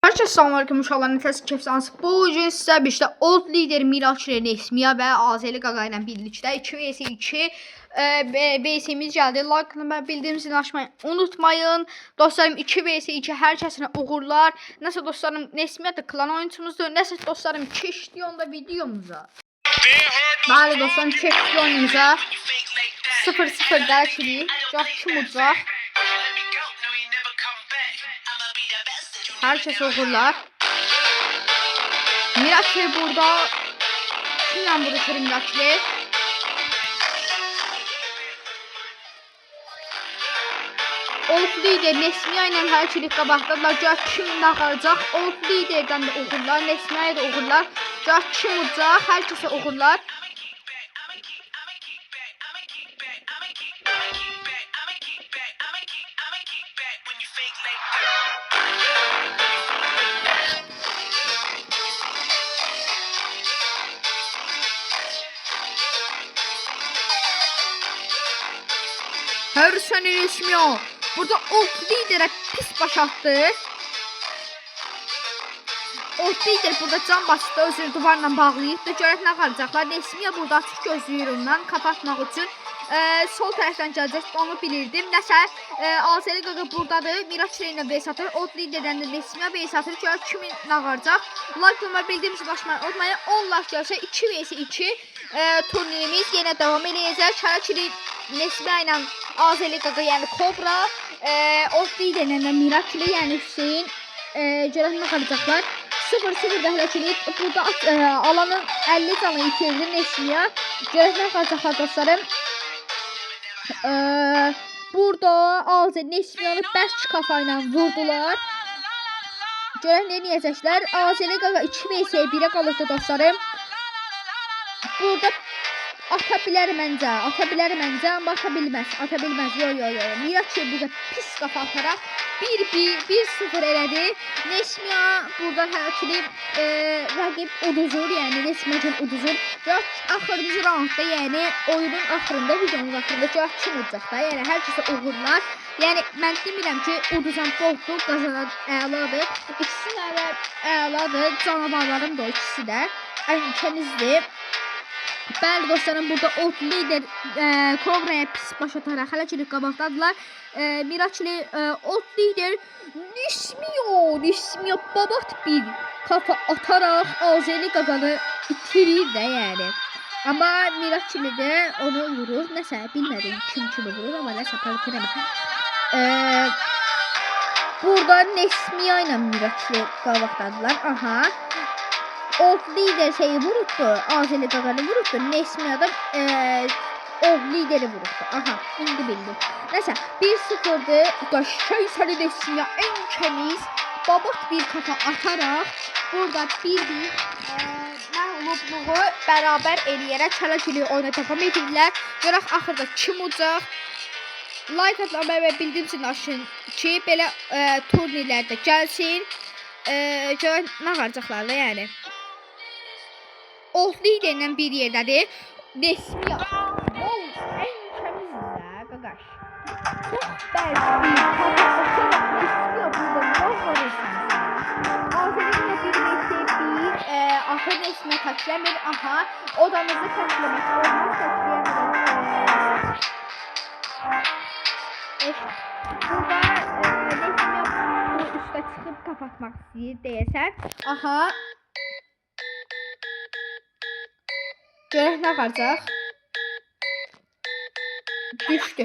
Herkese selamünaleyküm uşaqlar, nəfəs kefsans. Bu gün sizə işte old lider Miraç Nesmiya və Azəli Qaqa ilə birlikdə 2vs2 VS-imiz gəldi. Like-ını və bildirim zilini açmayı unutmayın. Dostlarım 2vs2 hər kəsinə uğurlar. Nəsə dostlarım Nesmiya da klan oyunçumuzdur. Nəsə dostlarım keçdik onda videomuza. Bəli dostlarım keçdik oyunumuza. 0-0 dərkili. Kim udacaq? Herkes okurlar. Miracle burada. Kimle vuruşur Miracle? Old lider Nesmiya ile herçilik qabaqdadılar. Gör kim qalacaq? Old liderdən də okurlar. Nesmiya da okurlar. Gör kim udacaq? Herkese okurlar. Hörsən Nesmiya. Burada old liderə pis baş atdı. Old lider burada can bastı, özünü duvarla bağlayıb da görək nə qalacaqlar. Nesmiya burada açıq gözləyir ondan kapatmaq üçün. Sol tərəfdən gələcək, onu bilirdim. Nəsə Azəli Qaqa buradadır. Miracle ilə vs atır. Old liderdən də Nesmiya vs atır. Görək kimin nə qalacaq. Like-ımı bildirim zilini açmayı unutmayın. 10 like gəlsə 2vs2 turnirimiz yenə davam edəcək. Hələ Nesmiya ilə Azəli Qaqa, yəni Kobra, old liderlə də Miracle, yəni Hüseyin görək nə qalacaqlar. 0-0 da hələ ki burada alanın 50 canı itirdi Nesmiya. Görək nə qalacaqlar dostlarım. Burada Azəli Nesmiyanı bərk kafa ilə vurdular. Görək nə edəcəklər. Azəli Qaqa 2vs1-ə qalıbdı dostlarım. Burada ata bilər məncə, amma ata bilməz, yo. Miracle burada pis qafa ataraq 1-0 elədi. Nesmiya buradan hərəkili rəqib uduzur, yəni Nesmiya uduzur. Görək axırıncı roundda, yəni oyunun axırında, videonun axırında görək kim udacaq da, yəni hər kəsə uğurlar. Yəni mən demirəm ki, uduzan boldur, qazanan əladır. İkisi də əladır, canavarlarım da o ikisi də. Əlkənizdir. Bəli dostlarım, burada old lider Kobra'ya pis baş ataraq hələ ki qabaqdadılar. Miracle old lider Nesmiya babat bir kafa ataraq Azəli Qaqanı itirir də yəni. Amma Miracle də onu vurur. Nəsə bilmədim kimi vurur, amma nəsə palkirəmə. Burada Nesmiya ilə Miracle qabaqdadılar. Aha. Old lider şeyi vuruttu. Azəli Qaqanı vuruttu. Nesmiya da old lideri vuruttu. Aha, indi bildim. Nəsə 1-0'dır. Qəşəng səni Nesmiya en kəmiz babat bir kafa ataraq burada məğlubluğu bərabər eləyərək çələkili oyuna davam edirlər. Görək axırda kim olacaq? Like atlamayı və bildirim zilini açın ki, belə turnirlərdə gəlsin. Görək nə qalacaqlar da yəni. Old liderlə bir yerdədir. Nesmiya. En kəmizlə qaqaş. Çox bərk bir kafa ataraq Nesmiya burada nə varırsınız? Azəli bir vs1 axır Nesmiya təkləmir. Aha. Odamızı təkləmək. Burada Nesmiya üstə çıxıb kapatmaq istəyir deyəsən. Aha. Görək nə qalacaq? Düşdü.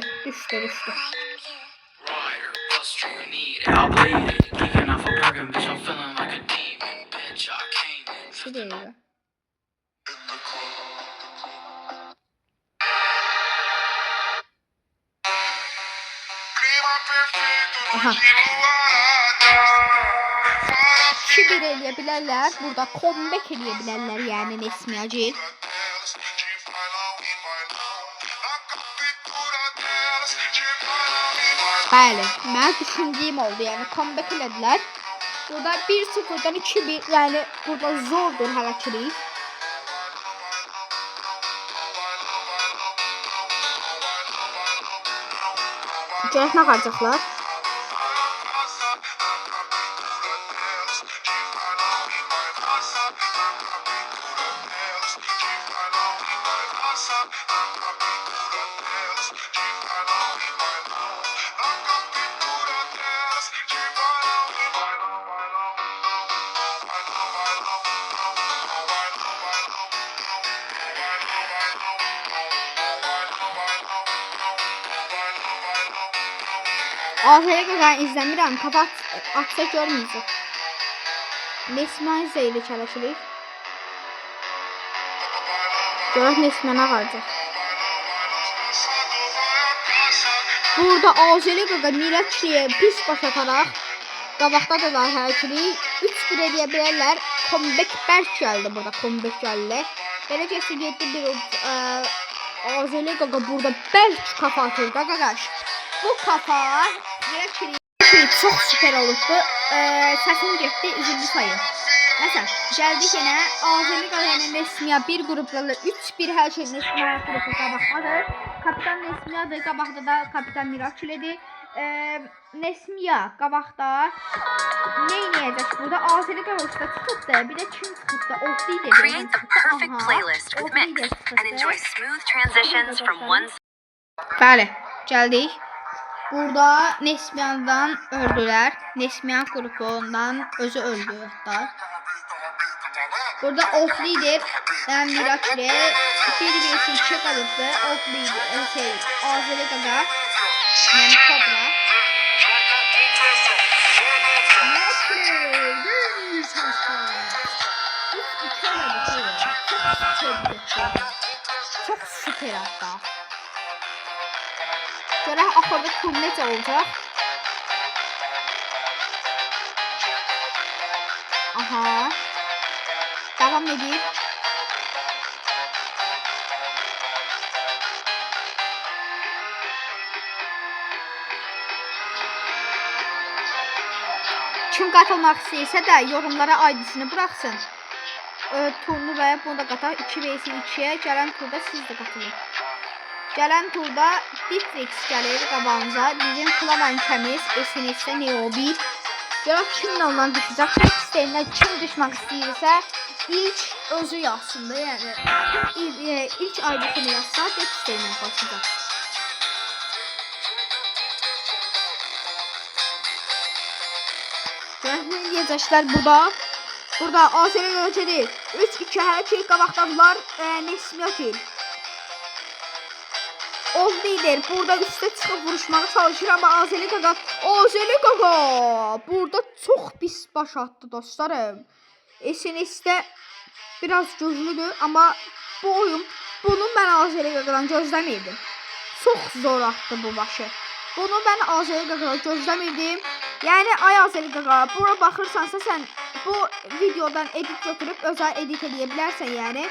Aha. 2-1 eləyə bilərlər. Burada comeback eləyə bilərlər, yəni Nesmiyacil. Bəli, mən düşündüyüm oldu, yəni comeback elədilər. Burada 1-0'dan 2-1, yəni burada zordur hərəkəlik. Görək nə qalacaqlar. Azəri Qaqanı izləmirəm, kafa atsa görməyəcək. Nesmə ilə çalışırıq. Görək Nesmə nə qalacaq. Burada Azəri Qaqa Miraçliyə pis baş ataraq qabaqda da var hərəkəlik. 3-1 edə bilərlər. Comeback bərk gəldi burada, comeback gəldi. Beləcəsi 7-1 Azəri Qaqa burada bərk kafa atır da qardaş. Bu kafa Miraçliyə çox süper olubdu. Səsim getdi, üzüldü sayı. Məsələn, gəldik yenə Azəri Qaqa ilə Nesmiya bir qruplarla 3-1 hər şey Nesmiya qrupu qabaqdadır. Kapitan Nesmiyadır, qabaqda da Kapitan Miraçlidir. Nesmiya qabaqda nə edəcək burada? Azəri Qaqa usta çıxıbdı, bir də kim çıxıbdı? Oflidir. Create the perfect playlist with Mix and enjoy smooth transitions from one. Bəli, gəldik. Burada Nesmiyadan öldülər. Nesmiya qrupundan özü öldü hatta. Burada Off Leader Miraçli 1-2 kalıbdı. Off Leader Azəri Qaqa yani Cobra. Çok süper hatta. Görək axırda tur necə olacaq. Aha. Devam edeyim. Kim qatılmaq istəyirsə də yorumlara aidisini buraxsın. Turnuvaya bunu da qatar 2vs2-yə gələn turda siz də qatılın. Gələn turda Ditrix gəlir qabağınıza. Bizim Klavenkəmiz SNS-də Neo1. Görək kimlə ondan düşəcək. Tek istəyinə kim düşmək istəyirsə ilk özü yazsın da, yəni ilk aidiyini yazsa tek istəyinə başlayacaq. Görək nə deyəcəklər burada. Burada Azəri Qaqa 3-2 hər şey qabaqdadılar. Nesmiya ki Off Leader burada üstə çıxıb vuruşmağa çalışır ama Azəri Qaqa burada çox pis baş atdı dostlarım. SNS'də biraz güclüdür ama bu oyun bunu mən Azəri Qaqadan gözləmirdim. Çox zor atdı bu başı. Bunu mən Azəri Qaqadan gözləmirdim. Yəni ay Azəri Qaqa, bura baxırsansa sən bu videodan edit götürüb özəl edit edə bilərsən yəni.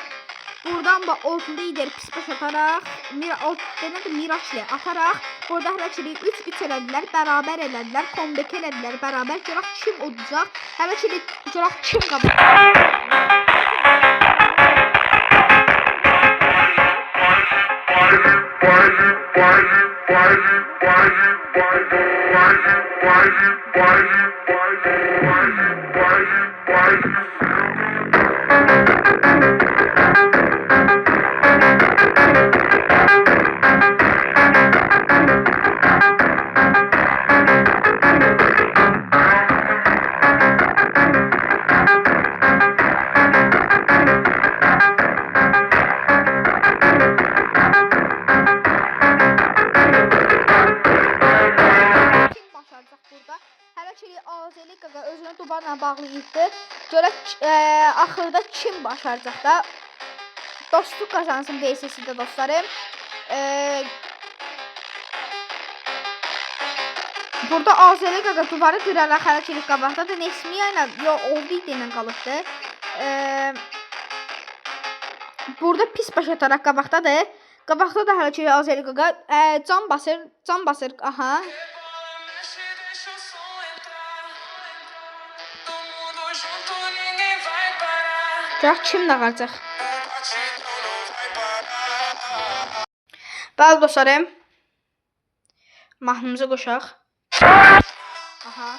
Buradan da Off Leader pis baş ataraq, Miraçli ataraq, burada hərəkəlik 3-3 elədilər, bərabər elədilər, comeback elədilər, bərabər. Görək kim udacaq, hərəkəlik görək kim qabaqlayacaq. Azəri Qaqa özünü duvarla bağlayıbdı. Görək axırda kim başaracaq da dostluq qazansın VSS-də dostlarım. Burada Azəri Qaqa duvarı qıraraq hərəkəlik qabaqdadır. Nesmiya ilə Off Leader ilə qalıbdı. Burada pis baş ataraq qabaqdadır. Qabaqda da hərəkəlik Azəri Qaqa can basır. Aha. Görək kim nə qalacaq. Bəli dostlarım. Mahnımızı qoşaq. Aha.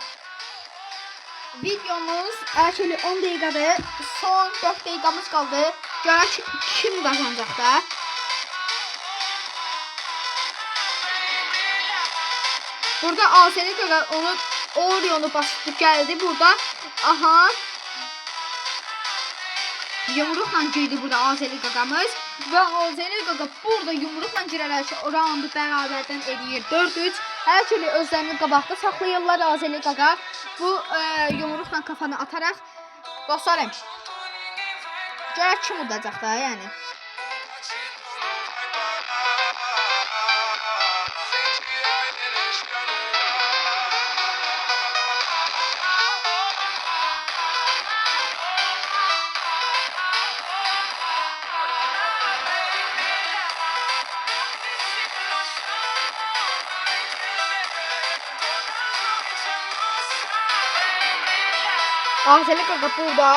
videomuz actually 10 dəqiqədir. Son 4 dəqiqəmiz qaldı. Görək kim qazanacaq da. Burada Azəli Qaqa onu Orion'u basıp gəldi burada. Aha. Yumruqla girdi burada Azəli Qaqamız. Və Azəli Qaqa burada yumruqla girərək roundu bərabərdən eləyir 4-3. Hər türlü özlərini qabaqda saxlayırlar Azəli Qaqa. Bu yumruqla kafanı ataraq. Dostlarım. Görək kim udacaq da yəni. Azəli Qaqa burada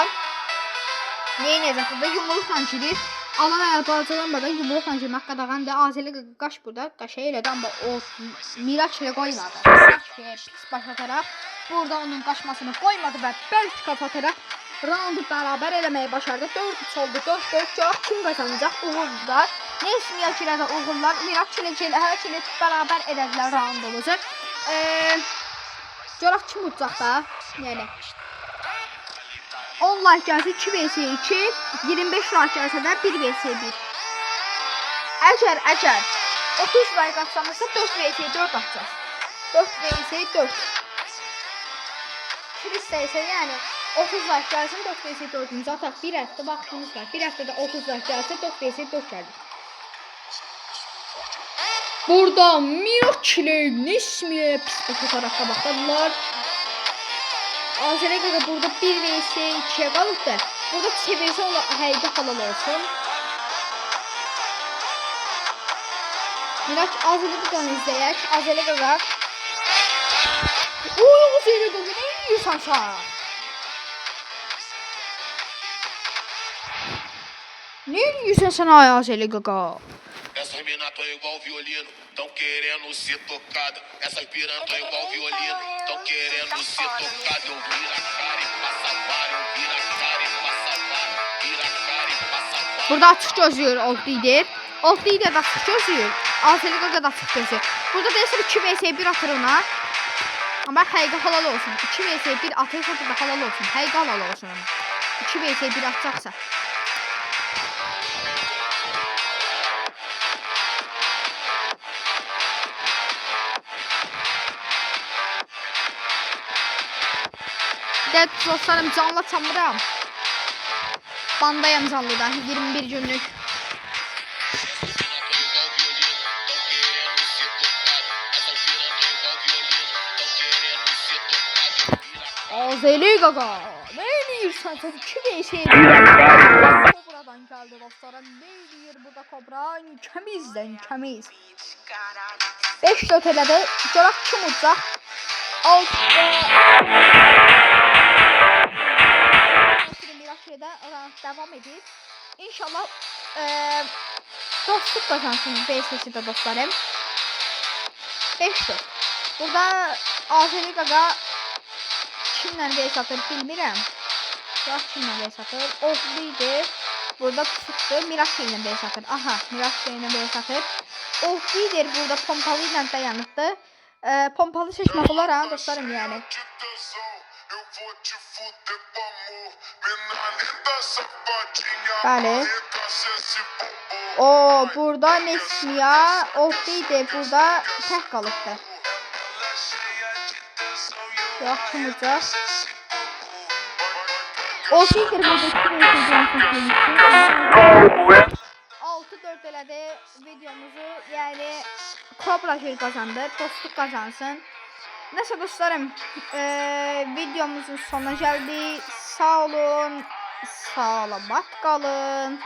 neynəyəcək? Burada yumruqla girir. Alan əl balcalanmadan yumruqla girmək qadağandır. Azəli Qaqa qaş burada. Qaşa elədi, amma o Miraç ilə qoymadı. Miraç pis baş ataraq burada onun qaçmasını qoymadı və bərk kafa ataraq roundu bərabər eləməyi başardı. 4-3 oldu. 4-4 çox kim qazanacaq? Uğurlar. Nesmiyə girədə uğurlar. Miraç ilə hər kimi bərabər elədilər roundumuzu. Görək kim udacaq da? Yəni 10 like gəlsə 2 vs 2, 25 like gəlsə də 1 vs 1. Əgər 30 like atsanızsa 4 vs 4 atacağız. 4 vs 4. Kim istəyirsə yəni 30 like gəlsin 4 vs 4-ümüzü ataq. Bir həftə vaxtımız var. Bir həftədə 30 like gəlsə 4 vs 4 gəlir. Burada Miraç ilə Nesmiyə pis baş ataraq qabaqdadılar. Azəli Qaqa burada 1 vs 2'ye qalıbdır. Burada çevirsə ona həqiqi halal olsun. Miraç Azəli Qaqanı izləyək. Azəli Qaqa. Oy Azəli Qaqa nə edirsən sən? Ne edirsən sən ay Azəli Qaqa? Essas minas tão igual violino, tão querendo ser tocada. Essas piranhas tão igual violino, tão querendo ser tocada. Eu viro a cara e passa a vara, eu viro a cara e passa a vara, vira a cara e passa a vara. Burada açıq gözləyir Old Leader. Old Leader də açıq gözləyir. Azəli Qaqa da açıq gözləyir. Burada deyəsən 2 vs 1 atır ona. Amma həqiqi halal olsun. 2 vs 1 atırsa burada halal olsun. Həqiqi halal olsun ona. 2 vs 1 atacaqsa. Dostlarım canlı çamıram. Bandayım canlıda 21 günlük. Azəli Qaqa. Ne edirsən sən? 2 vs 1. Kobradan gəldi dostlarım. Ne edir burada Kobra? Kəmizdən kəmiz. 5-4 elədi. Görək kim udacaq? Devam edir. İnşallah dostluk kazansın BSS'de dostlarım. 5-4. Burada Azəli Qaqa kimlə vs atır bilmirəm. Bax kimlə vs atır. Oflidir. Burada pusutdur. Miraç ilə vs atır. Aha, Miraç ilə vs atır. Oflidir burada pompalı ilə dayanıqdır. Pompalı seçmək olar ha dostlarım yəni. Bəli. O burada Nesmiya, Oflidir burada tək qalıbdır. Yaxşımıcaq. Oflidir burada 6-4 elədi videomuzu. Yəni Kobra kazandı. Dostluq kazansın. Nəsə dostlarım, videomuzun sonuna gəldik. Sağ olun, salamat qalın.